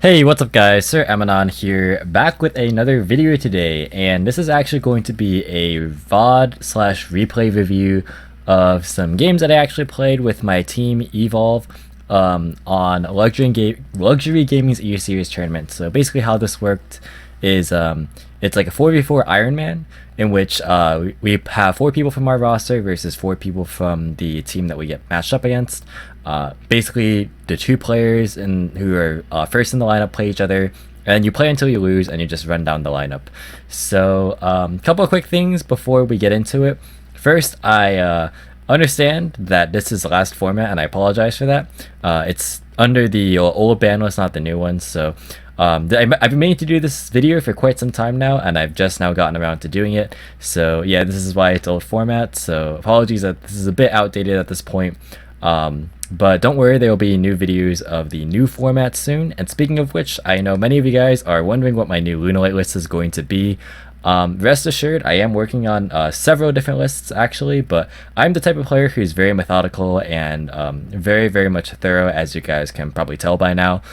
Hey, what's up guys? Sir Emanon here, back with another video today, and this is actually going to be a VOD slash replay review of some games that I actually played with my team Evolve on Luxury Gaming's EU Series tournament. So basically how this worked is it's like a 4v4 Iron Man in which we have 4 people from our roster versus 4 people from the team that we get matched up against. Basically, the 2 players who are first in the lineup play each other, and you play until you lose, and you just run down the lineup. So, couple of quick things before we get into it. First, I understand that this is the last format, and I apologize for that. It's under the old ban list, not the new one. So, I've been meaning to do this video for quite some time now, and I've just now gotten around to doing it. So, yeah, this is why it's old format. So, apologies that this is a bit outdated at this point. But don't worry, there will be new videos of the new format soon. And speaking of which, I know many of you guys are wondering what my new Lunalight list is going to be. Rest assured, I am working on several different lists actually, but I'm the type of player who's very methodical and very much thorough, as you guys can probably tell by now.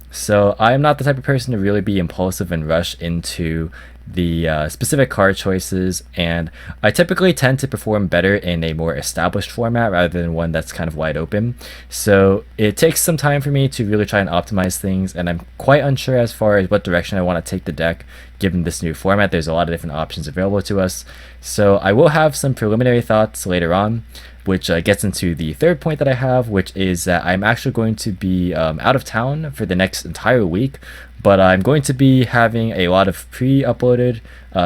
So I'm not the type of person to really be impulsive and rush into the specific card choices, and I typically tend to perform better in a more established format rather than one that's kind of wide open. So it takes some time for me to really try and optimize things, and I'm quite unsure as far as what direction I want to take the deck given this new format. There's a lot of different options available to us, so I will have some preliminary thoughts later on, which gets into the third point that I have, which is that I'm actually going to be out of town for the next entire week, but I'm going to be having a lot of pre-uploaded,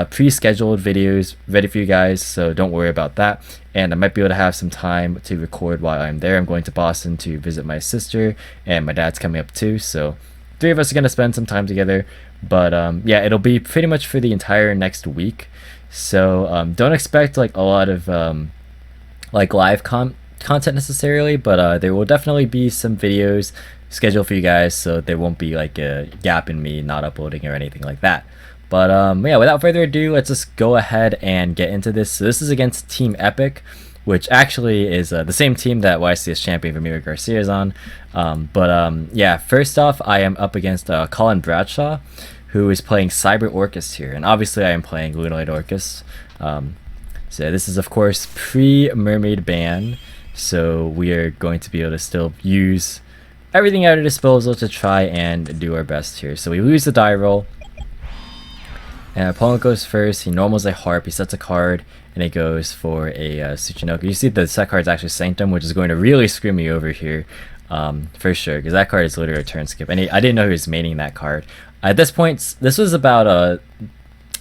pre-scheduled videos ready for you guys, so don't worry about that. And I might be able to have some time to record while I'm there. I'm going to Boston to visit my sister, and my dad's coming up too, so 3 of us are going to spend some time together. But yeah, it'll be pretty much for the entire next week, so don't expect like a lot of like live content necessarily, but there will definitely be some videos scheduled for you guys, so there won't be like a gap in me not uploading or anything like that. But yeah, without further ado, let's just go ahead and get into this. So this is against Team Epic, which actually is the same team that YCS champion Ramiro Garcia is on. Yeah, first off, I am up against Colin Bradshaw, who is playing Cyber Orcust here, and obviously I am playing Lunalight Orcust. So this is of course pre-mermaid ban, so we are going to be able to still use everything at our disposal to try and do our best here. So we lose the die roll, and our opponent goes first. He normals a harp, he sets a card, and it goes for a Tsuchinoku. You see the set card is actually Sanctum, which is going to really screw me over here for sure, because that card is literally a turn skip, and I didn't know he was maining that card. At this point, this was about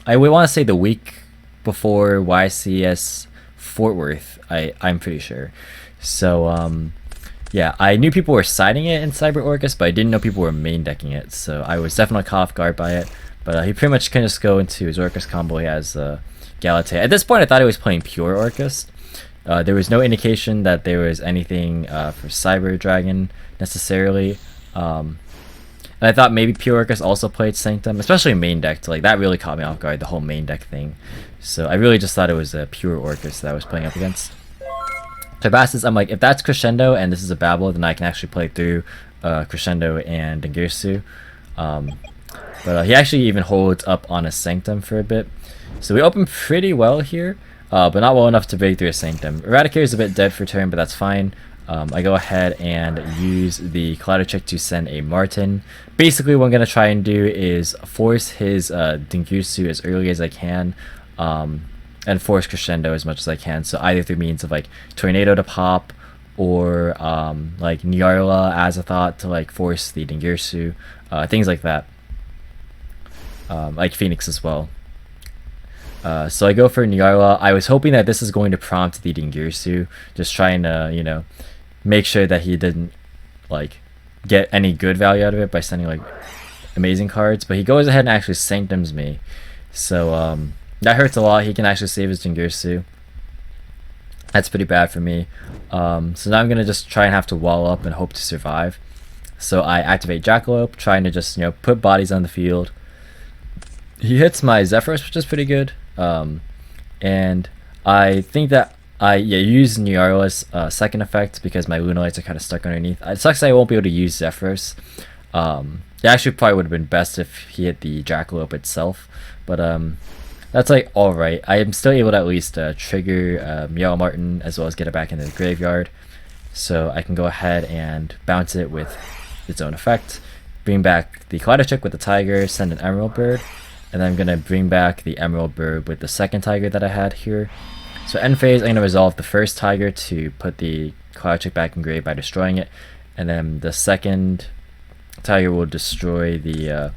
I would want to say the week before YCS Fort Worth, I'm pretty sure. So yeah, I knew people were siding it in Cyber Orcust, but I didn't know people were main decking it, so I was definitely caught off guard by it. But he pretty much can just go into his Orcust combo. He has Galate. At this point I thought he was playing pure Orcust. There was no indication that there was anything for Cyber Dragon necessarily. And I thought maybe Pure Orcust also played Sanctum, especially main deck. Like that really caught me off guard, the whole main deck thing. So I really just thought it was a Pure Orcust that I was playing up against. Tabastis, I'm like, if that's Crescendo and this is a Babel, then I can actually play through Crescendo and Dengirsu. But he actually even holds up on a Sanctum for a bit. So we open pretty well here, but not well enough to break through a Sanctum. Eradicator is a bit dead for turn, but that's fine. I go ahead and use the Collider Check to send a Martin. Basically what I'm going to try and do is force his Dengirsu as early as I can, and force Crescendo as much as I can. So either through means of like Tornado to pop, or like Nyarla Azathoth to like force the Dengirsu, things like that. Like Phoenix as well. So I go for Nyarla. I was hoping that this is going to prompt the Dengirsu, just trying to, you know, make sure that he didn't like get any good value out of it by sending like amazing cards, but he goes ahead and actually Sanctums me. So that hurts a lot. He can actually save his Dengirsu. That's pretty bad for me. So now I'm gonna just try and have to wall up and hope to survive. So I activate Jackalope, trying to just, you know, put bodies on the field. He hits my Zephyros, which is pretty good. And I think that I use Nyarla's second effect because my Lunalights are kind of stuck underneath. It sucks that I won't be able to use Zephyros. It actually probably would have been best if he hit the Jackalope itself, but that's like alright. I am still able to at least trigger Yellow Martin as well as get it back into the graveyard. So I can go ahead and bounce it with its own effect, bring back the Kaleidochick with the Tiger, send an Emerald Bird, and then I'm going to bring back the Emerald Bird with the second Tiger that I had here. So end phase, I'm going to resolve the first Tiger to put the Kaleidochick back in grave by destroying it, and then the second Tiger will destroy the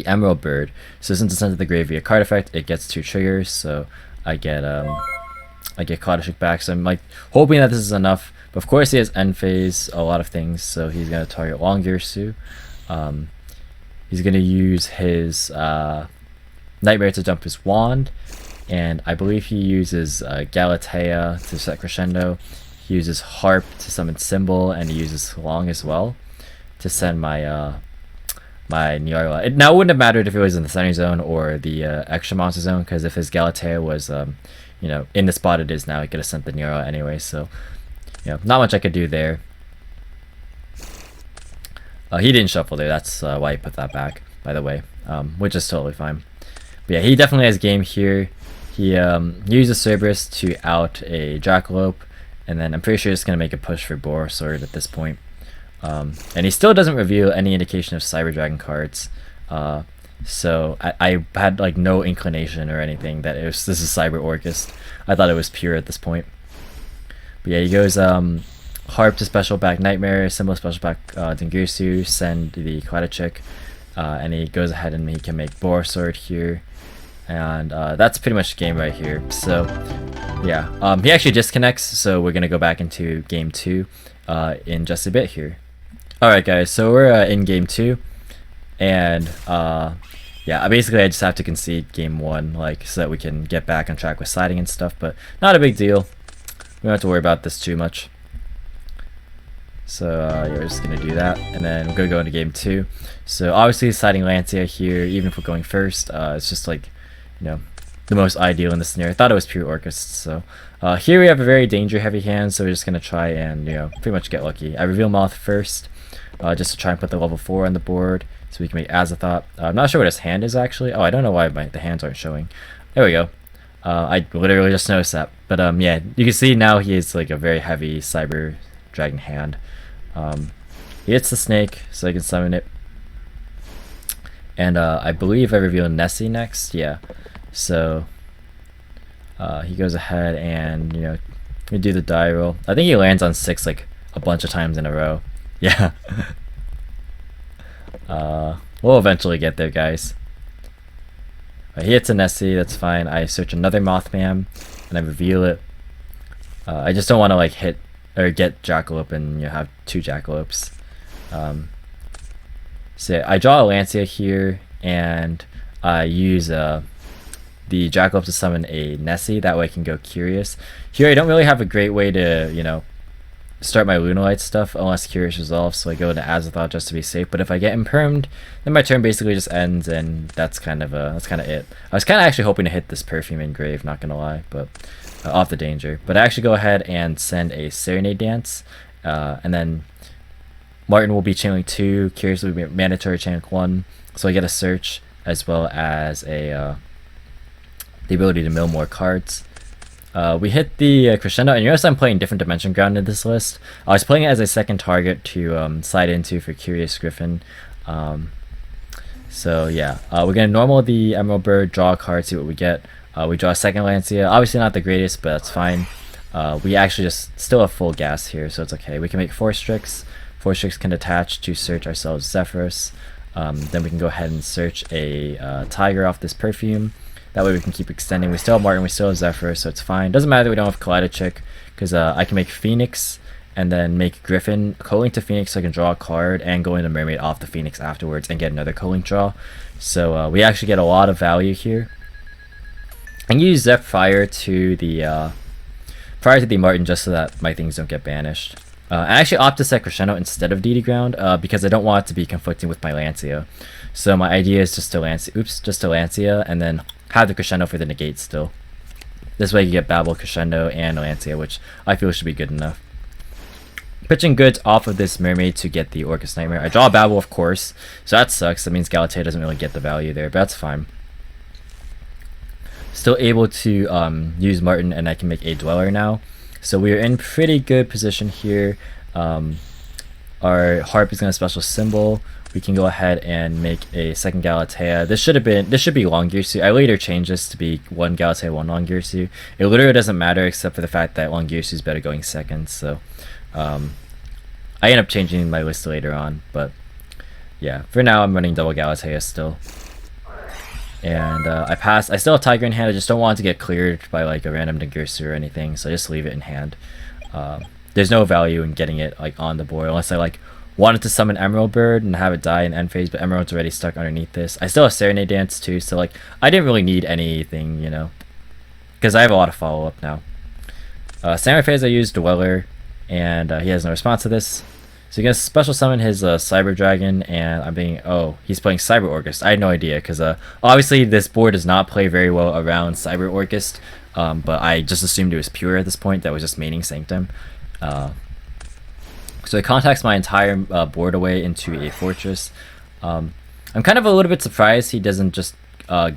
Emerald Bird. So since it's sent to the grave via card effect, it gets 2 triggers, so I get Kaleidochick back. So I'm like hoping that this is enough. But of course he has end phase, a lot of things, so he's gonna target Longirsu. He's gonna use his Nightmare to jump his wand, and I believe he uses Galatea to set Crescendo. He uses Harp to summon Symbol, and he uses Long as well to send my my Niarla. Now it wouldn't have mattered if it was in the center zone or the extra monster zone, because if his Galatea was you know, in the spot it is now, he could have sent the Niarla anyway, so you know, not much I could do there. He didn't shuffle there, that's why he put that back, by the way, which is totally fine. But yeah, he definitely has game here. He uses Cerberus to out a Jackalope, and then I'm pretty sure he's going to make a push for Borosword at this point. And he still doesn't reveal any indication of Cyber Dragon cards. So I had like no inclination or anything that this is Cyber Orcust. I thought it was pure at this point. But yeah, he goes Harp to special back Nightmare, Symbol special back Dingirsu, send the Kaleidochick, and he goes ahead and he can make Borosword here. And that's pretty much the game right here. So yeah, he actually disconnects, so we're gonna go back into game 2 in just a bit here. Alright guys, so we're in game 2, and yeah, basically I just have to concede game 1, like, so that we can get back on track with siding and stuff, but not a big deal. We don't have to worry about this too much. So yeah, we're just gonna do that, and then we're gonna go into game 2. So obviously siding Lancia here, even if we're going first, it's just like, you know, the most ideal in this scenario. I thought it was pure Orcust, so here we have a very danger heavy hand, so we're just gonna try and, you know, pretty much get lucky. I reveal Moth first, just to try and put the level 4 on the board, so we can make Azathoth. I'm not sure what his hand is actually. Oh, I don't know why the hands aren't showing. There we go. I literally just noticed that. But yeah, you can see now he is like a very heavy Cyber Dragon hand. He hits the snake, so I can summon it. And I believe I reveal Nessie next. Yeah. So he goes ahead and, you know, we do the die roll. I think he lands on 6 like a bunch of times in a row. Yeah. We'll eventually get there, guys. He hits a Nessie, that's fine. I search another Mothman and I reveal it. I just don't want to like hit or get Jackalope and, you know, have 2 Jackalopes. So I draw a Lancia here, and I use the Jackalope to summon a Nessie. That way I can go Curious. Here I don't really have a great way to, you know, start my Lunalight stuff unless Curious resolves, so I go into Azathoth just to be safe. But if I get impermed, then my turn basically just ends, and that's kind of it. I was kind of actually hoping to hit this Perfume in grave, not gonna lie, but off the danger. But I actually go ahead and send a Serenade Dance, and then Martin will be channeling 2, Curious will be mandatory channeling 1, so I get a search as well as a the ability to mill more cards. We hit the Crescendo, and you notice I'm playing different Dimension Ground in this list. I was playing it as a second target to slide into for Curious Griffin. So yeah, we're gonna normal the Emerald Bird, draw a card, see what we get. We draw a second Lancia, obviously not the greatest, but that's fine. We actually just still have full gas here, so it's okay. We can make 4 Strix. 4 Strix can attach to search ourselves Zephyros. Then we can go ahead and search a Tiger off this Perfume. That way we can keep extending. We still have Martin, we still have Zephyr, so it's fine. Doesn't matter that we don't have Kaleidochick, because I can make Phoenix and then make Griffin, co-link to Phoenix so I can draw a card, and go into Mermaid off the Phoenix afterwards and get another co-link draw. So we actually get a lot of value here. And use Zephyr prior to the Martin just so that my things don't get banished. I actually opt to set Crescendo instead of DD Ground because I don't want it to be conflicting with my Lancia. So my idea is just to Lancia, and then have the Crescendo for the negate still. This way you get Babel, Crescendo, and Lancia, which I feel should be good enough. pitching goods off of this mermaid to get the Orcust Nightmare. I draw a Babel, of course, so that sucks. That means Galatea doesn't really get the value there, but that's fine. Still able to use Martin, and I can make a Dweller now. So we are in pretty good position here. Our Harp is going to special symbol. We can go ahead and make a second Galatea. This should be Longirsu. I later changed this to be one Galatea, one Longirsu. It literally doesn't matter except for the fact that Longirsu is better going second. So I end up changing my list later on, but yeah, for now I'm running double Galatea still. And I pass. I still have Tiger in hand. I just don't want it to get cleared by like a random Nagirsu or anything, so I just leave it in hand. There's no value in getting it like on the board unless I like wanted to summon Emerald Bird and have it die in end phase, but Emerald's already stuck underneath this. I still have Serenade Dance too, so like I didn't really need anything, you know, because I have a lot of follow up now. Samurai phase I used Dweller, and he has no response to this. So you can special summon his Cyber Dragon, and I'm being, oh, he's playing Cyber Orcust. I had no idea, because obviously this board does not play very well around Cyber Orcust, but I just assumed it was pure at this point. That was just maining Sanctum. So it contacts my entire board away into a fortress. I'm kind of a little bit surprised he doesn't just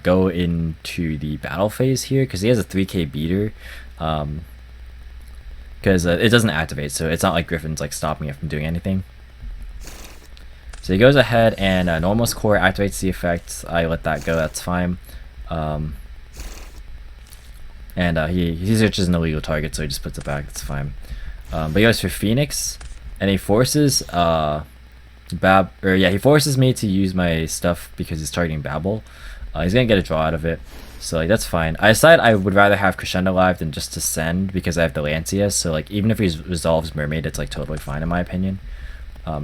go into the battle phase here, because he has a 3k beater. Because it doesn't activate, so it's not like Griffin's like stopping it from doing anything. So he goes ahead and Normal's Core activates the effect. I let that go, that's fine. He searches an illegal target, so he just puts it back, that's fine. But he goes for Phoenix, and he forces he forces me to use my stuff because he's targeting Babel. He's gonna get a draw out of it. So like that's fine. I decided I would rather have Crescendo live than just to send because I have the Lancia. So like even if he resolves Mermaid, it's like totally fine in my opinion.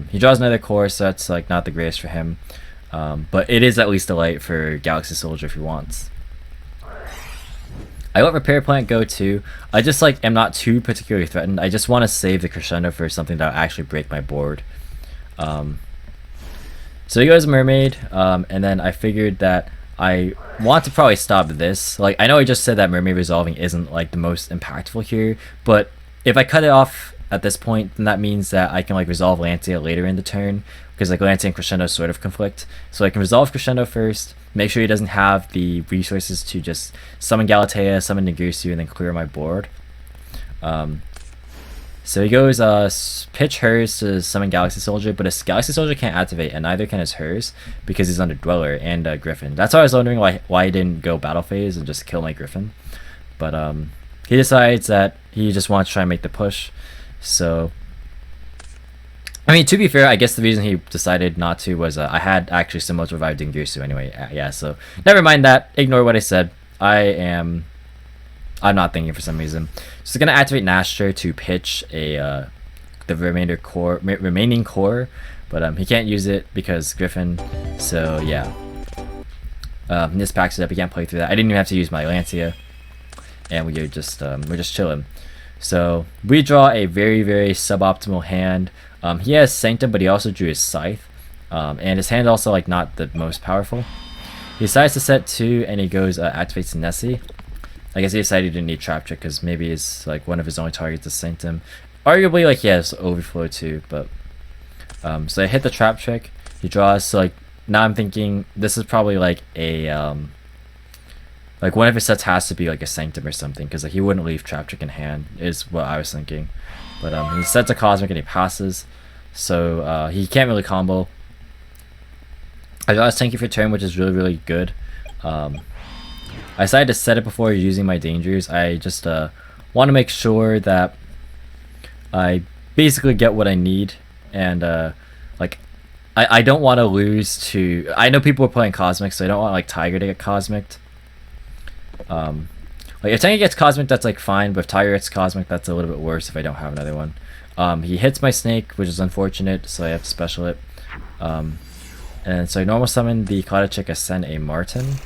He draws another core, so that's like not the greatest for him. But it is at least a light for Galaxy Soldier if he wants. I let Repair Plant go too. I just like am not too particularly threatened. I just want to save the Crescendo for something that will actually break my board. So he goes Mermaid, and then I figured that I want to probably stop this. Like, I know I just said that Mermaid resolving isn't like the most impactful here, but if I cut it off at this point, then that means that I can like resolve Lancia later in the turn, because like Lancia and Crescendo sort of conflict. So I can resolve Crescendo first, make sure he doesn't have the resources to just summon Galatea, summon Nagirsu, and then clear my board. So he goes pitch hers to summon Galaxy Soldier, but his Galaxy Soldier can't activate, and neither can his hers because he's under Dweller and Griffin. That's why I was wondering why he didn't go battle phase and just kill my Griffin. But he decides that he just wants to try and make the push. So I mean, to be fair, I guess the reason he decided not to was I had actually Symbol to revive Dingirsu anyway. Yeah, so never mind that. Ignore what I said. I'm not thinking for some reason. So it's gonna activate Nashter to pitch the remaining core, but he can't use it because Griffin. So yeah, this packs it up. He can't play through that. I didn't even have to use my Lancia, and we're just chilling. So we draw a very suboptimal hand. He has Sanctum, but he also drew his Scythe, and his hand also like not the most powerful. He decides to set 2, and he goes activates Nessie. I guess he decided he didn't need Trap Trick because maybe it's like one of his only targets is Sanctum. Arguably, like he has Overflow too, but so I hit the Trap Trick. He draws. So like now I'm thinking this is probably like a like one of his sets has to be like a Sanctum or something because like he wouldn't leave Trap Trick in hand is what I was thinking. But he sets a Cosmic and he passes, so he can't really combo. I draw his Tanky for turn, which is really good. I decided to set it before using my dangers. I just want to make sure that I basically get what I need, and like I don't want to lose to. I know people are playing Cosmic, so I don't want like Tiger to get Cosmic. Like if Tanky gets Cosmic, that's like fine, but if Tiger gets Cosmic, that's a little bit worse if I don't have another one. He hits my Snake, which is unfortunate, so I have to special it. And so I normal summon the Clouded Chick, ascend a Martin.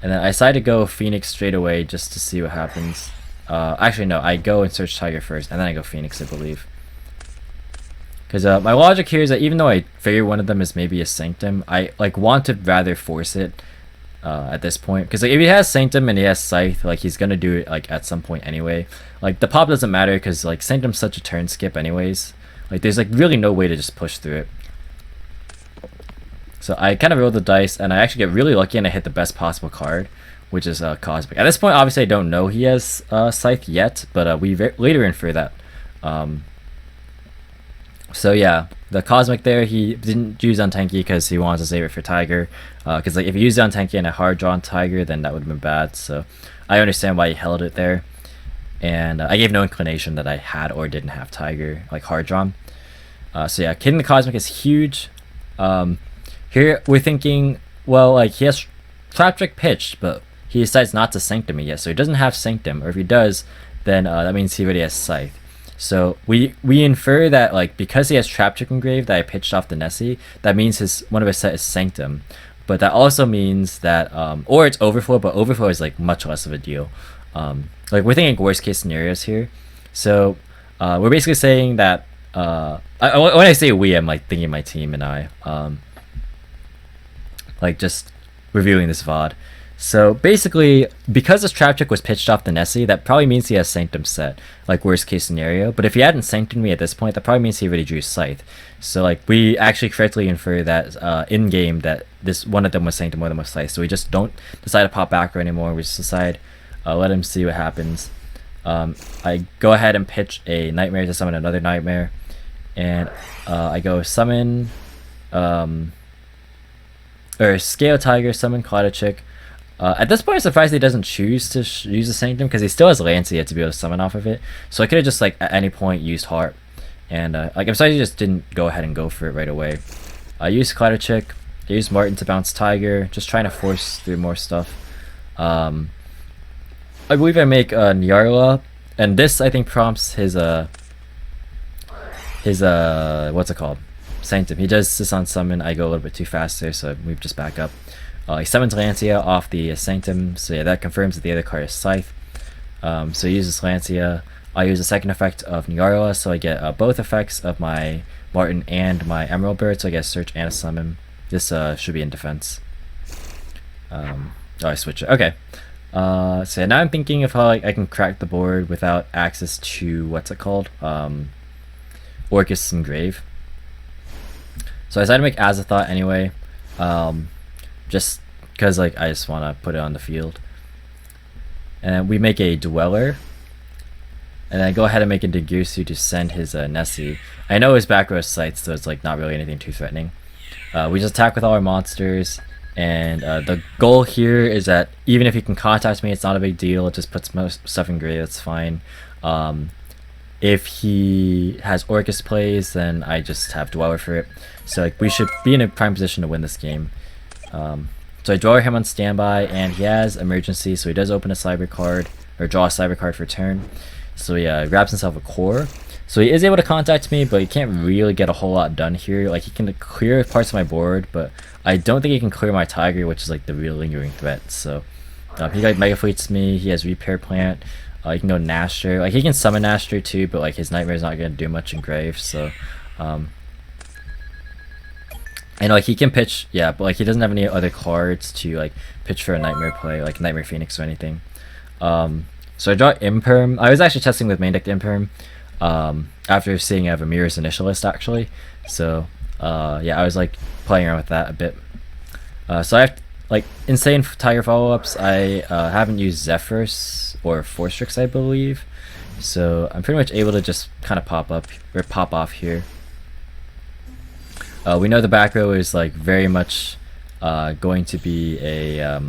And then I decide to go Phoenix straight away just to see what happens. Actually, no, I go and search Tiger first, and then I go Phoenix, I believe. Because my logic here is that even though I figure one of them is maybe a Sanctum, I like want to rather force it at this point. Because like, if he has Sanctum and he has Scythe, like he's gonna do it like at some point anyway. Like the pop doesn't matter because like Sanctum's such a turn skip anyways. Like there's like really no way to just push through it. So I kind of rolled the dice, and I actually get really lucky, and I hit the best possible card, which is Cosmic. At this point, obviously, I don't know he has Scythe yet, but we later infer that. So yeah, the Cosmic there, he didn't use on Tenki because he wanted to save it for Tiger. Because like if he used it on Tenki and a hard draw on Tiger, then that would have been bad. So I understand why he held it there. And I gave no inclination that I had or didn't have Tiger, like hard drawn. So yeah, killing the Cosmic is huge. Here we're thinking, well, like he has Trap Trick pitched, but he decides not to Sanctum it yet, so he doesn't have Sanctum, or if he does, then that means he already has Scythe. So we infer that like because he has Trap Trick engraved that I pitched off the Nessie, that means one of his set is Sanctum. But that also means that or it's Overflow, but Overflow is like much less of a deal. Like we're thinking worst case scenarios here. So we're basically saying that when I say we, I'm like thinking my team and I. Like just reviewing this VOD. So basically, because this Trap Trick was pitched off the Nessie, that probably means he has Sanctum set, like worst case scenario. But if he hadn't Sanctumed me at this point, that probably means he already drew Scythe. So like we actually correctly infer that in game that this one of them was Sanctum, one of them was Scythe. So we just don't decide to pop back anymore. We just decide let him see what happens. I go ahead and pitch a Nightmare to summon another Nightmare, and I go summon or Scale Tiger, summon Chick. At this point, I'm surprised he doesn't choose to use the Sanctum because he still has Lancia to be able to summon off of it. So I could have just like at any point used Heart, and like I'm sorry he just didn't go ahead and go for it right away. I used Chick, I used Martin to bounce Tiger, just trying to force through more stuff. I believe I make Nyarla, and this I think prompts his what's it called? Sanctum. He does this on summon. I go a little bit too fast there, so I move just back up. He summons Lancia off the Sanctum, so yeah, that confirms that the other card is Scythe. So he uses Lancia. I use the second effect of Nyarla, so I get both effects of my Martin and my Emerald Bird, so I get a search and a summon. This should be in defense. Oh, I switch it. Okay. So now I'm thinking of how like, I can crack the board without access to, what's it called? Orcust Engrave. So I decided to make Azathoth anyway, just because like I just want to put it on the field. And we make a Dweller, and then I go ahead and make a Degusu to send his Nessie. I know his back row is Scythe, so it's like not really anything too threatening. We just attack with all our monsters, and the goal here is that even if he can contact me, it's not a big deal. It just puts most stuff in gray, that's fine. If he has Orcust plays, then I just have Dweller for it. So like we should be in a prime position to win this game. So I draw him on standby, and he has Emergency, so he does open a Cyber card, or draw a Cyber card for turn. So he grabs himself a Core. So he is able to contact me, but he can't really get a whole lot done here. Like he can clear parts of my board, but I don't think he can clear my Tiger, which is like the real lingering threat. So he like Mega Fleets me, he has Repair Plant. He can go Nasher. Like he can summon Nasher too, but like his Nightmare is not gonna do much in Grave. So, and like he can pitch, yeah, but like he doesn't have any other cards to like pitch for a Nightmare play, like Nightmare Phoenix or anything. So I draw Imperm. I was actually testing with main deck Imperm, after seeing I have a Mirror's Initialist actually. So yeah, I was like playing around with that a bit. So I have like insane Tiger follow-ups. I haven't used Zephyrs or Force Tricks, I believe, so I'm pretty much able to just kind of pop off here. We know the back row is like very much going to be a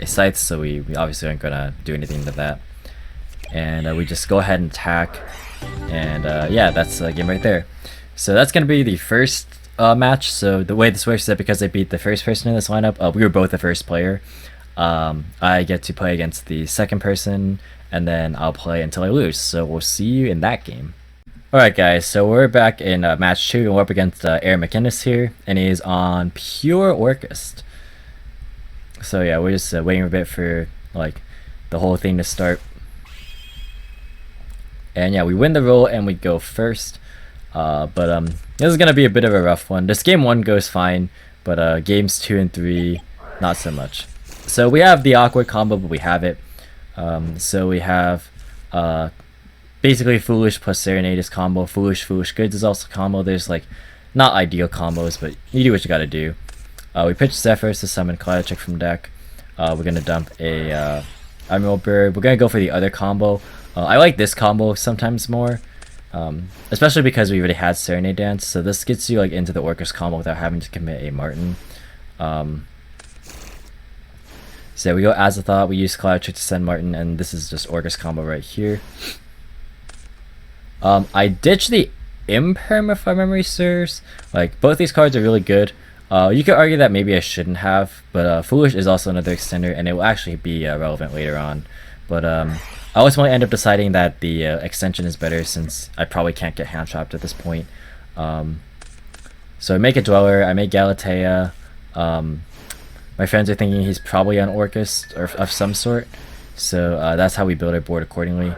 Scythe, so we obviously aren't gonna do anything to that, and we just go ahead and attack, and yeah, that's the game right there. So that's gonna be the first match. So the way this works is that because I beat the first person in this lineup, we were both the first player. I get to play against the second person, and then I'll play until I lose. So we'll see you in that game. Alright guys, so we're back in match 2, and we're up against Aaron McInnes here, and he's on pure Orcust. So yeah, we're just waiting a bit for like the whole thing to start. And yeah, we win the roll and we go first. But this is gonna be a bit of a rough one. This game 1 goes fine, but games 2 and 3 not so much. So we have the awkward combo, but we have it. So we have basically Foolish plus Serenade is combo. Foolish Goods is also combo. There's like not ideal combos, but you do what you gotta do. We pitch Zephyrs to summon Kaleidotech from deck. We're gonna dump a Emerald Bird. We're gonna go for the other combo. I like this combo sometimes more, especially because we already had Serenade Dance. So this gets you like into the Orcust combo without having to commit a Martin. So we go Azathoth. We use Kaleidotech to send Martin, and this is just Orcust combo right here. I ditched the Imperm if my memory serves. Like both these cards are really good. You could argue that maybe I shouldn't have, but Foolish is also another extender, and it will actually be relevant later on. But I ultimately end up deciding that the extension is better since I probably can't get hand trapped at this point. So I make a Dweller, I make Galatea. My friends are thinking he's probably on Orcust or of some sort, so that's how we build our board accordingly.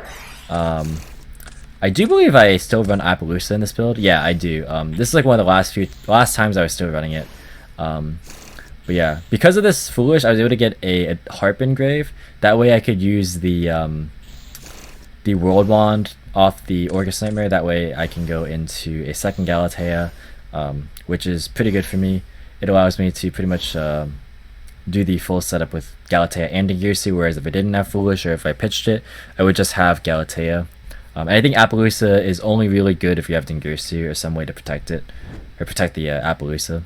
I do believe I still run Appaloosa in this build. Yeah, I do. This is like one of the last times I was still running it. But yeah, because of this Foolish, I was able to get a Harp Engrave. That way I could use the World Wand off the Orcust Nightmare. That way I can go into a second Galatea, which is pretty good for me. It allows me to pretty much do the full setup with Galatea and Dingirsu, whereas if I didn't have Foolish or if I pitched it, I would just have Galatea. And I think Appaloosa is only really good if you have Dingirsu or some way to protect it, or protect the Appaloosa.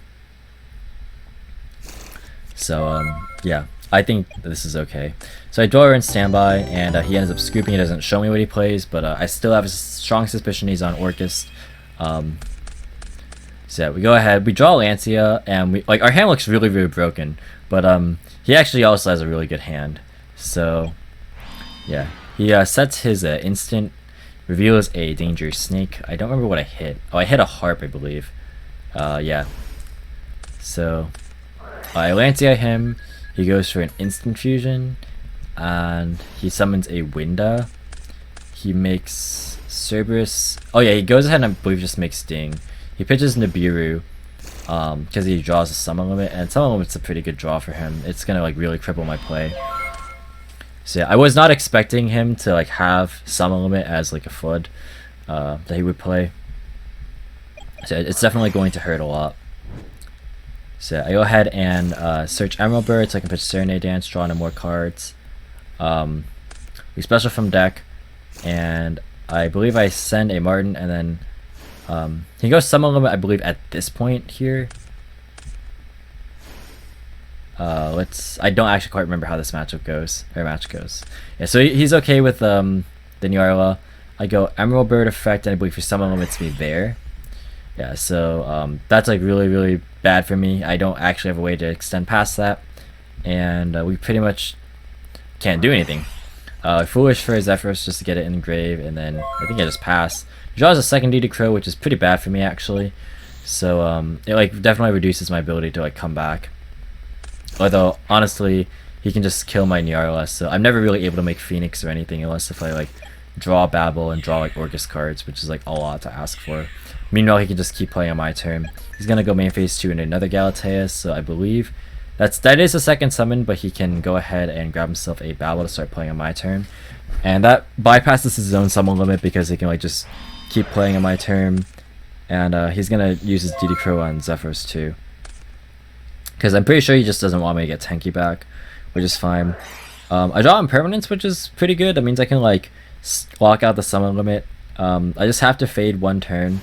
So yeah, I think this is okay. So I draw her in standby, and he ends up scooping. He doesn't show me what he plays, but I still have a strong suspicion he's on Orcust. So yeah, we go ahead, we draw Lancia, and we like our hand looks really broken, but he actually also has a really good hand. So yeah, he sets his instant, reveals a dangerous snake. I don't remember what I hit. Oh, I hit a harp, I believe. Yeah. So I Lancia him. He goes for an instant fusion, and he summons a Winda. He makes Cerberus. Oh yeah, he goes ahead and I believe just makes Sting. He pitches Nibiru because he draws a summon limit, and summon limit's a pretty good draw for him. It's gonna like really cripple my play. So yeah, I was not expecting him to like have summon limit as like a flood that he would play. So it's definitely going to hurt a lot. So I go ahead and search Emerald Bird so I can pitch Serenade Dance, draw into more cards. We special from deck, and I believe I send a Martin, and then he goes summon limit, I believe, at this point here. I don't actually quite remember how this match goes. Yeah, so he's okay with the Nyarla. I go Emerald Bird effect, and I believe for summon limits me there. Yeah, so that's like really bad for me. I don't actually have a way to extend past that, and we pretty much can't do anything. Foolish for Zephyrs just to get it in the grave, and then I think I just pass. He draws a second Deed to Crow, which is pretty bad for me actually. So it like definitely reduces my ability to like come back. Although honestly, he can just kill my Nyarla, so I'm never really able to make Phoenix or anything unless if I like draw Babel and draw like Orcust cards, which is like a lot to ask for. Meanwhile, he can just keep playing on my turn. He's gonna go main phase 2 into another Galatea, so I believe that is a second summon, but he can go ahead and grab himself a Babel to start playing on my turn. And that bypasses his own summon limit because he can like just keep playing on my turn. And he's gonna use his DD Crow on Zephyrs too. Because I'm pretty sure he just doesn't want me to get Tenki back, which is fine. I draw Impermanence, which is pretty good. That means I can like lock out the summon limit. I just have to fade one turn.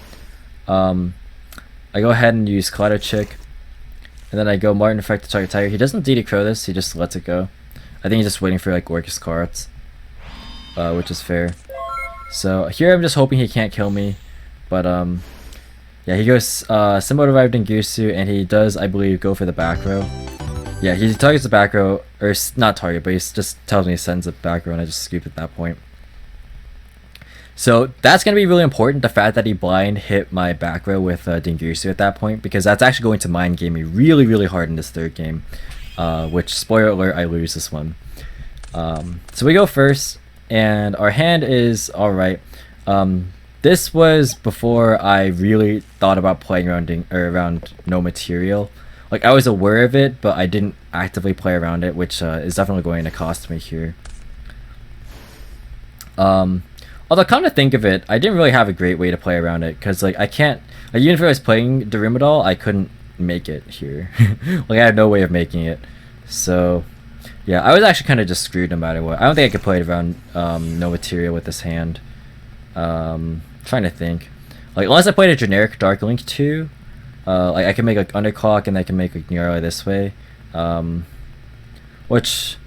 I go ahead and use Kaleidotech, and then I go Martin effect to target Tiger. He doesn't DD Crow this, he just lets it go. I think he's just waiting for like Orcust cards, which is fair. So here I'm just hoping he can't kill me, but yeah, he goes Symbol Revived in Girsu, and he does, I believe, go for the back row. Yeah, he targets the back row, or not target, but he just tells me he sends the back row, and I just scoop at that point. So that's going to be really important, the fact that he blind hit my back row with Dingirsu at that point, because that's actually going to mind game me really hard in this third game, which, spoiler alert, I lose this one. So we go first, and our hand is alright. This was before I really thought about playing around no material. Like, I was aware of it, but I didn't actively play around it, which is definitely going to cost me here. Although, come to think of it, I didn't really have a great way to play around it, because like I can't, like, even if I was playing Derimadol, I couldn't make it here. Like I had no way of making it. So yeah, I was actually kind of just screwed no matter what. I don't think I could play it around no material with this hand. Trying to think, like unless I played a generic Dark Link 2, like I can make like Underclock and I can make like Neuro this way, which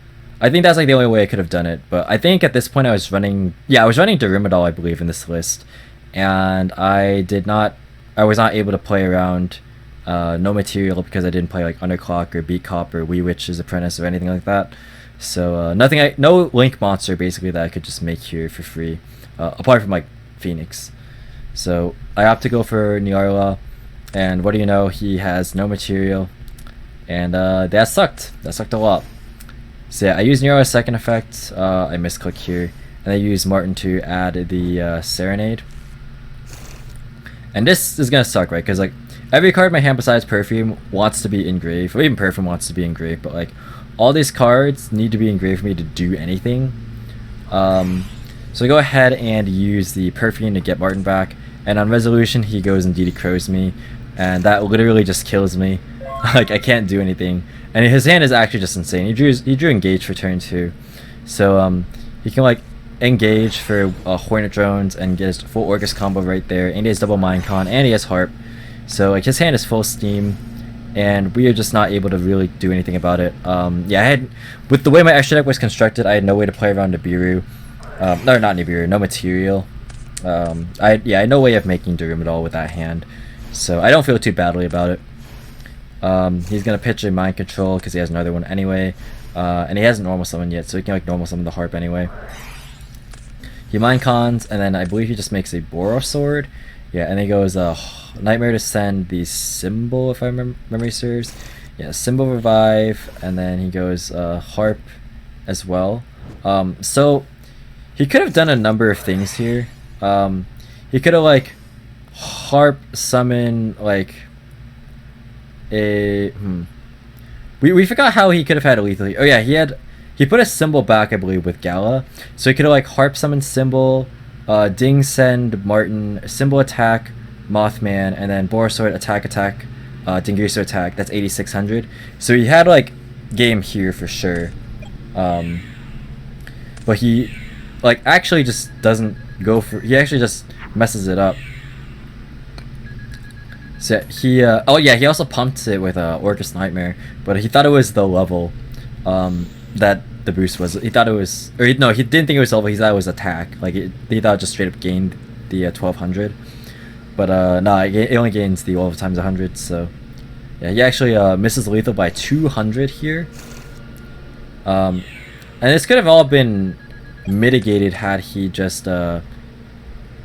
I think that's like the only way I could have done it. But I think at this point I was running, yeah, I was running Derimadol, I believe, in this list, and I was not able to play around no material because I didn't play like Underclock or Beat Cop or Wee Witch's Apprentice or anything like that. So no Link monster basically that I could just make here for free, apart from like Phoenix. So I opt to go for Nyarla, and what do you know, he has no material, and that sucked a lot. So yeah, I use Nyarla's second effect, I misclick here, and I use Martin to add the Serenade. And this is gonna suck, right? Because like every card in my hand besides Perfume wants to be engraved, or even Perfume wants to be engraved, but like all these cards need to be engraved for me to do anything. So I go ahead and use the Perfume to get Martin back, and on resolution he goes and DD Crows me, and that literally just kills me. Like I can't do anything, and his hand is actually just insane. He drew Engage for turn 2, so he can like engage for Hornet Drones and get his full Orcust combo right there, and he has double Minecon, and he has Harp. So like his hand is full steam, and we are just not able to really do anything about it. Yeah, with the way my extra deck was constructed, I had no way to play around Nibiru. No, not Nibiru, no material. I had no way of making Derimadol with that hand, so I don't feel too badly about it. He's gonna pitch a Mind Control because he has another one anyway, and he hasn't normal summoned yet, so he can like normal summon the Harp anyway. He Mind Cons, and then I believe he just makes a Boros Sword. Yeah, and he goes Nightmare to send the Symbol, if I memory serves. Yeah, Symbol Revive, and then he goes Harp as well. So he could have done a number of things here. He could have like Harp summon like a we forgot how he could have had a lethal. Oh yeah, he put a Symbol back, I believe, with Gala, so he could have like Harp summon Symbol, Ding send Martin, Symbol attack Mothman, and then Boros Sword attack Dinguso attack. That's 8600. So he had like game here for sure, but he like actually just doesn't go for, he actually just messes it up. So he oh yeah, he also pumped it with Orcust Nightmare, but he thought it was the level that the boost was. He thought it was, or no, he didn't think it was level, he thought it was attack. Like he thought it just straight up gained the 1200, but no, it only gains the level times 100. So yeah, he actually misses lethal by 200 here, and this could have all been mitigated had he just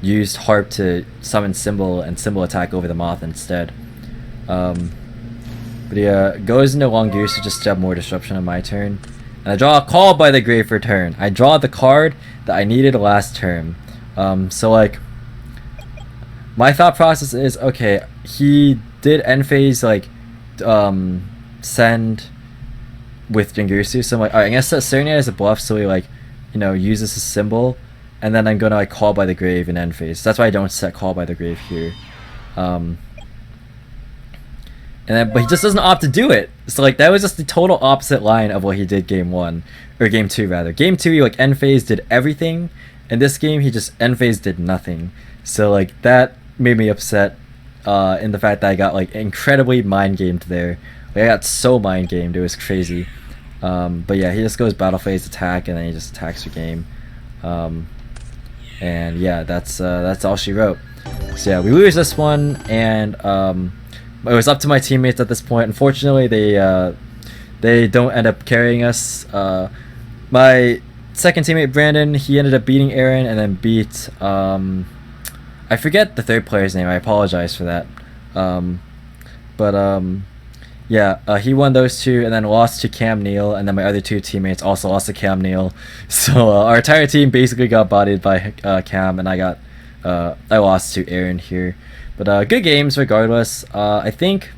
used Harp to summon Symbol and Symbol attack over the Moth instead. But he goes into Long Goose to just have more disruption on my turn, and I draw a Call by the Grave for turn. I draw the card that I needed last turn. So like my thought process is, okay, he did end phase like send with Jingusu, so I'm like, alright, I'm gonna set Serenade as a bluff, so he like, you know, uses his Symbol, and then I'm gonna like Call by the Grave in end phase. That's why I don't set Call by the Grave here. But he just doesn't opt to do it. So like that was just the total opposite line of what he did game 1, or game 2 rather. Game 2 he like end phase did everything, and this game he just end phase did nothing. So like that made me upset in the fact that I got like incredibly mind gamed there. Like I got so mind gamed, it was crazy. But yeah, he just goes battle phase attack, and then he just attacks the game. And yeah, that's all she wrote. So yeah, we lose this one, and it was up to my teammates at this point. Unfortunately, they don't end up carrying us. My second teammate Brandon, he ended up beating Aaron, and then beat I forget the third player's name. I apologize for that. Yeah, he won those two, and then lost to Cam Neal, and then my other two teammates also lost to Cam Neal. So our entire team basically got bodied by Cam, and I lost to Aaron here. But good games regardless. I think,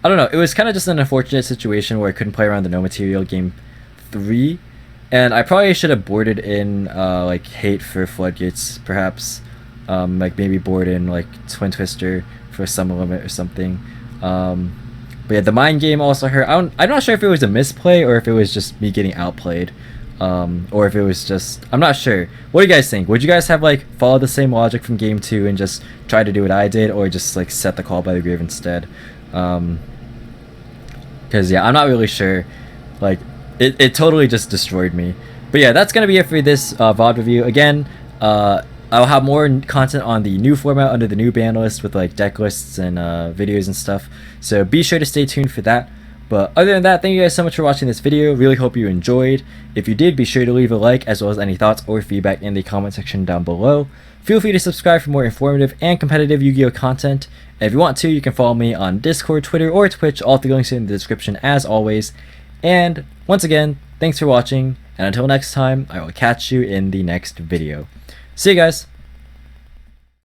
I don't know, it was kind of just an unfortunate situation where I couldn't play around the no material game 3, And I probably should have boarded in like hate for floodgates, perhaps. Like maybe board in like Twin Twister for some limit or something. But yeah, the mind game also hurt. I'm not sure if it was a misplay or if it was just me getting outplayed, or if it was just, I'm not sure. What do you guys think? Would you guys have like followed the same logic from game 2 and just try to do what I did, or just like set the call by the grave instead? Because yeah, I'm not really sure. Like it totally just destroyed me. But yeah, that's gonna be it for this VOD review. Again, I'll have more content on the new format under the new ban list with like deck lists and videos and stuff. So be sure to stay tuned for that. But other than that, thank you guys so much for watching this video. Really hope you enjoyed. If you did, be sure to leave a like as well as any thoughts or feedback in the comment section down below. Feel free to subscribe for more informative and competitive Yu-Gi-Oh content. And if you want to, you can follow me on Discord, Twitter, or Twitch. All the links are in the description as always. And once again, thanks for watching. And until next time, I will catch you in the next video. See you guys!